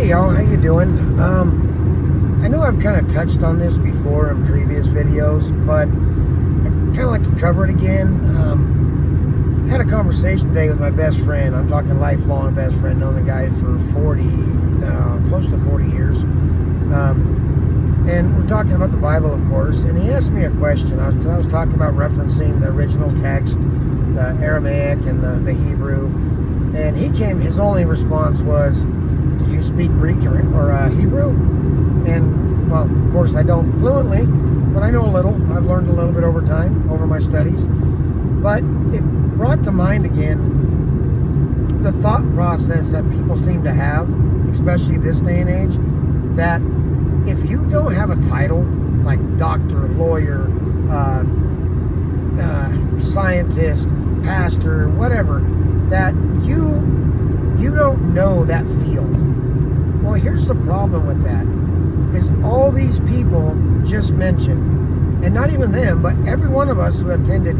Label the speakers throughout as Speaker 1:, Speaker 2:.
Speaker 1: Hey y'all, how you doing? I know I've kind of touched on this before in previous videos, but I kind of like to cover it again. I had a conversation today with my best friend. I'm talking lifelong best friend, known the guy for close to 40 years. And we're talking about the Bible, of course, and he asked me a question. I was talking about referencing the original text, the Aramaic and the Hebrew, and his only response was, do you speak Greek or Hebrew? And, well, of course I don't fluently, but I know a little. I've learned a little bit over time, over my studies. But it brought to mind again the thought process that people seem to have, especially this day and age, that if you don't have a title like doctor, lawyer, scientist, pastor, whatever, that you don't know that field. Well, here's the problem with that, is all these people just mentioned, and not even them, but every one of us who attended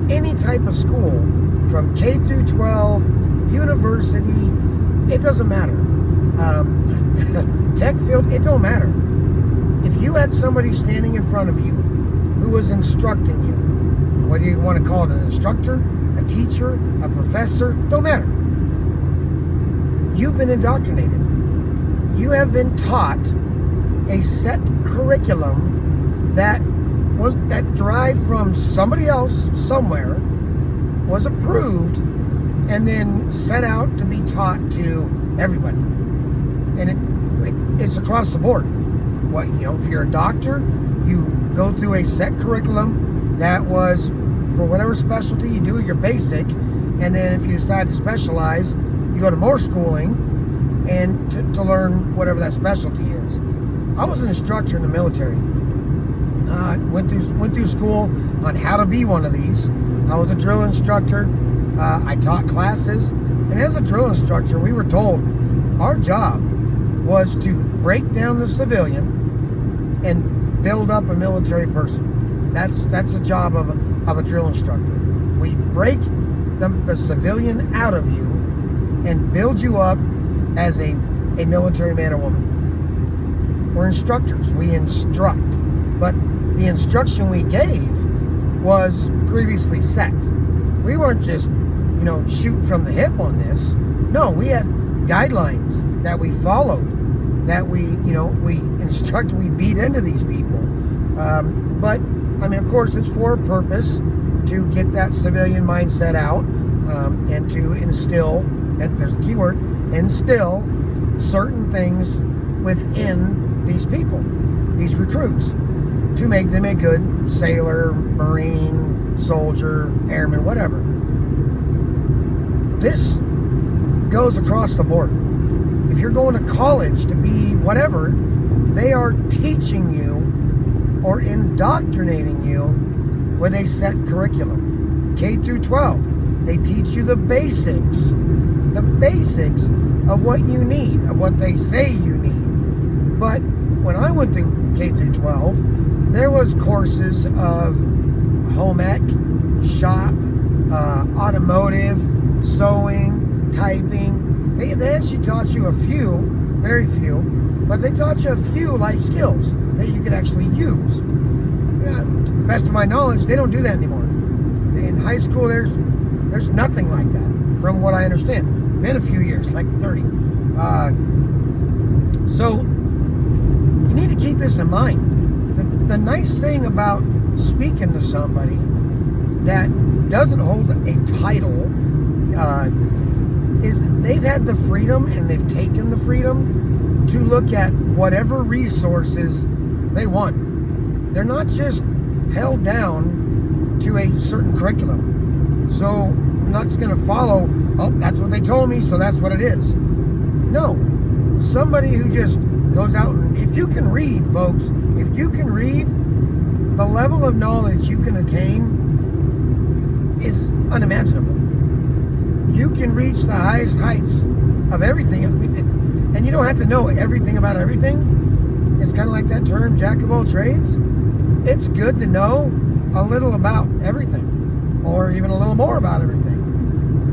Speaker 1: any type of school, from K through 12, university, it doesn't matter. Tech field, it don't matter. If you had somebody standing in front of you who was instructing you, what do you want to call it, an instructor, a teacher, a professor, don't matter. You've been indoctrinated. You have been taught a set curriculum that derived from somebody else somewhere, was approved, and then set out to be taught to everybody. And it's across the board. If you're a doctor, you go through a set curriculum that was for whatever specialty you do, your basic, and then if you decide to specialize, you go to more schooling and to learn whatever that specialty is. I was an instructor in the military. Went through school on how to be one of these. I was a drill instructor. I taught classes, and as a drill instructor, we were told our job was to break down the civilian and build up a military person. That's the job of a drill instructor. We break the civilian out of you and build you up as a military man or woman. We're instructors. We instruct. But the instruction we gave was previously set. We weren't just, shooting from the hip on this. No, we had guidelines that we followed, that we instructed, we beat into these people. But, of course, it's for a purpose, to get that civilian mindset out, and to instill, and there's the key word, instill certain things within these people, these recruits, to make them a good sailor, marine, soldier, airman, whatever. This goes across the board. If you're going to college to be whatever, they are teaching you or indoctrinating you with a set curriculum. K through 12, they teach you the basics of what you need, of what they say you need. But when I went through K through 12, there was courses of home ec, shop, automotive, sewing, typing. They actually taught you a few, very few, but they taught you a few life skills that you could actually use. To the best of my knowledge, they don't do that anymore. In high school, there's nothing like that, from what I understand. Been a few years, like 30. So you need to keep this in mind. The nice thing about speaking to somebody that doesn't hold a title is they've had the freedom, and they've taken the freedom to look at whatever resources they want. They're not just held down to a certain curriculum. So I'm not just going to follow, that's what they told me, so that's what it is. No. Somebody who just goes out, and if you can read, folks, if you can read, the level of knowledge you can attain is unimaginable. You can reach the highest heights of everything. And you don't have to know everything about everything. It's kind of like that term, jack of all trades. It's good to know a little about everything, or even a little more about everything.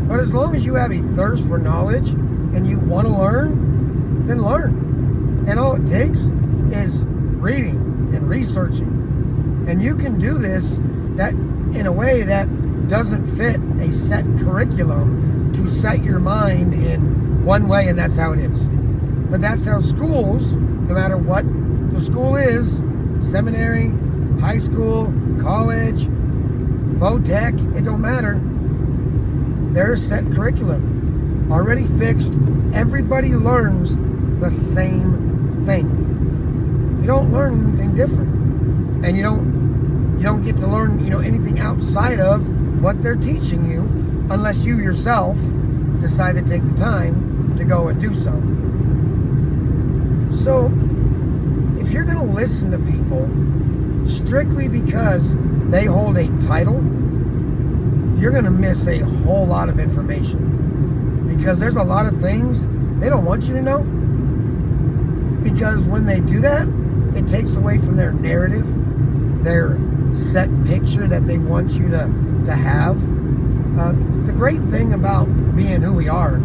Speaker 1: But as long as you have a thirst for knowledge and you want to learn, then can learn. And all it takes is reading and researching. And you can do this that in a way that doesn't fit a set curriculum to set your mind in one way, and that's how it is. But that's how schools, no matter what the school is, seminary, high school, college, VOTEC, it don't matter. There's set curriculum already fixed. Everybody learns the same thing. You don't learn anything different, and you don't get to learn anything outside of what they're teaching you, unless you yourself decide to take the time to go and do so. So if you're going to listen to people strictly because they hold a title, you're going to miss a whole lot of information, because there's a lot of things they don't want you to know, because when they do that, it takes away from their narrative, their set picture that they want you to have. The great thing about being who we are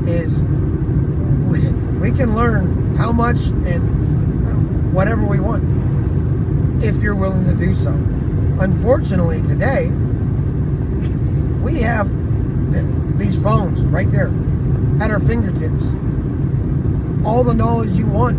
Speaker 1: is we can learn how much and whatever we want if you're willing to do so. Unfortunately, today we have these phones right there at our fingertips. All the knowledge you want.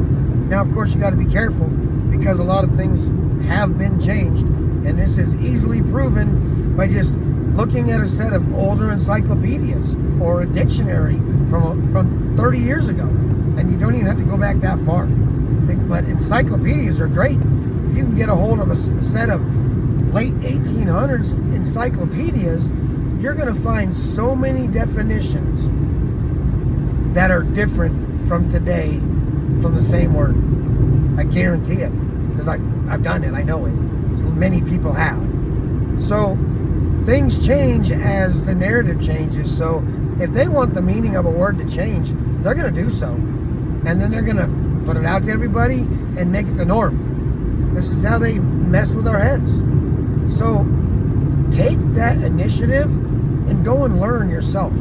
Speaker 1: Now, of course, you got to be careful, because a lot of things have been changed, and this is easily proven by just looking at a set of older encyclopedias or a dictionary from 30 years ago. And you don't even have to go back that far. But encyclopedias are great. You can get a hold of a set of late 1800s encyclopedias. You're going to find so many definitions that are different from today from the same word. I guarantee it, because I've done it. I know it. Many people have. So things change as the narrative changes. So if they want the meaning of a word to change, they're going to do so. And then they're going to put it out to everybody and make it the norm. This is how they mess with our heads. So take that initiative and go and learn yourself.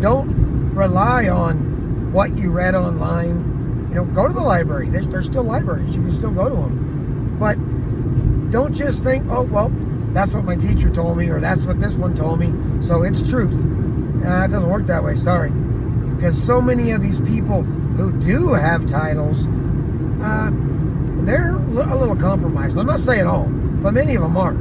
Speaker 1: Don't rely on what you read online. Go to the library. There's still libraries. You can still go to them. But don't just think, oh, well, that's what my teacher told me, or that's what this one told me, so it's truth. It doesn't work that way, sorry. Because so many of these people who do have titles, they're a little compromised. I'm not saying all, but many of them are.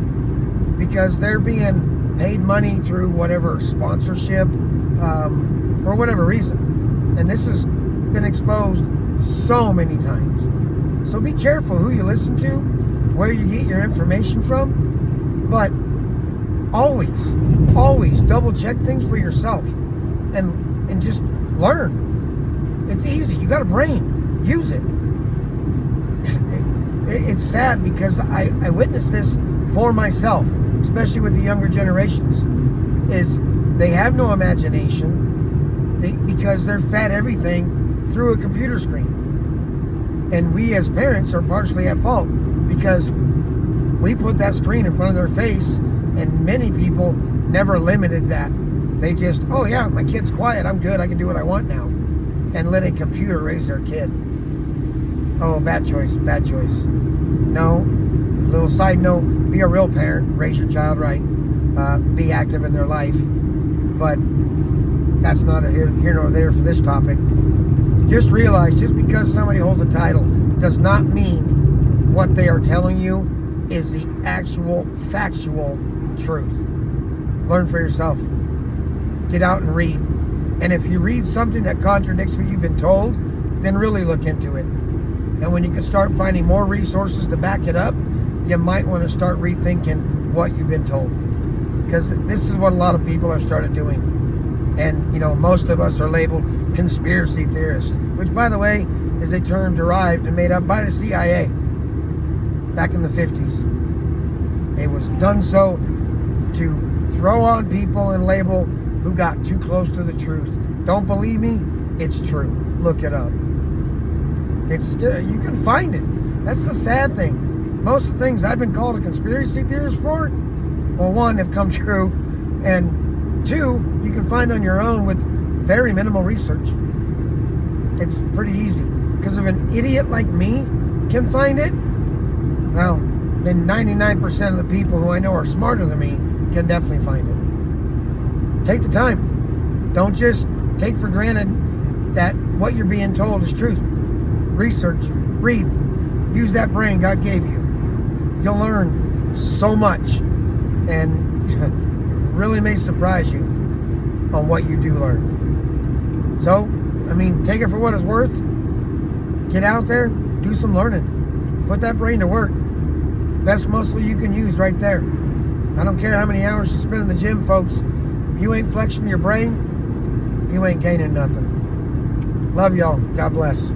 Speaker 1: Because they're being paid money through whatever sponsorship, for whatever reason. And this has been exposed so many times. So be careful who you listen to, where you get your information from, but always double check things for yourself and just learn. It's easy. You got a brain. Use it. It's sad, because I witnessed this for myself, especially with the younger generations, is they have no imagination because they're fed everything through a computer screen. And we as parents are partially at fault, because we put that screen in front of their face, and many people never limited that. They just, oh yeah, my kid's quiet, I'm good, I can do what I want now. And let a computer raise their kid. Oh, bad choice. No, little side note, be a real parent, raise your child right, be active in their life. But that's not here nor there for this topic. Just realize, just because somebody holds a title does not mean what they are telling you is the actual factual truth. Learn for yourself. Get out and read. And if you read something that contradicts what you've been told, then really look into it. And when you can start finding more resources to back it up, you might want to start rethinking what you've been told. Because this is what a lot of people have started doing. And, most of us are labeled conspiracy theorists, which, by the way, is a term derived and made up by the CIA back in the 50s. It was done so to throw on people and label who got too close to the truth. Don't believe me? It's true. Look it up. It's still, you can find it. That's the sad thing. Most of the things I've been called a conspiracy theorist for, well, one, have come true, and two, you can find on your own with very minimal research. It's pretty easy. Because if an idiot like me can find it, well, then 99% of the people who I know are smarter than me can definitely find it. Take the time. Don't just take for granted that what you're being told is truth. Research, read, use that brain God gave you. You'll learn so much, and it really may surprise you on what you do learn. So, I mean, take it for what it's worth. Get out there, do some learning. Put that brain to work. Best muscle you can use right there. I don't care how many hours you spend in the gym, folks. You ain't flexing your brain, you ain't gaining nothing. Love y'all. God bless.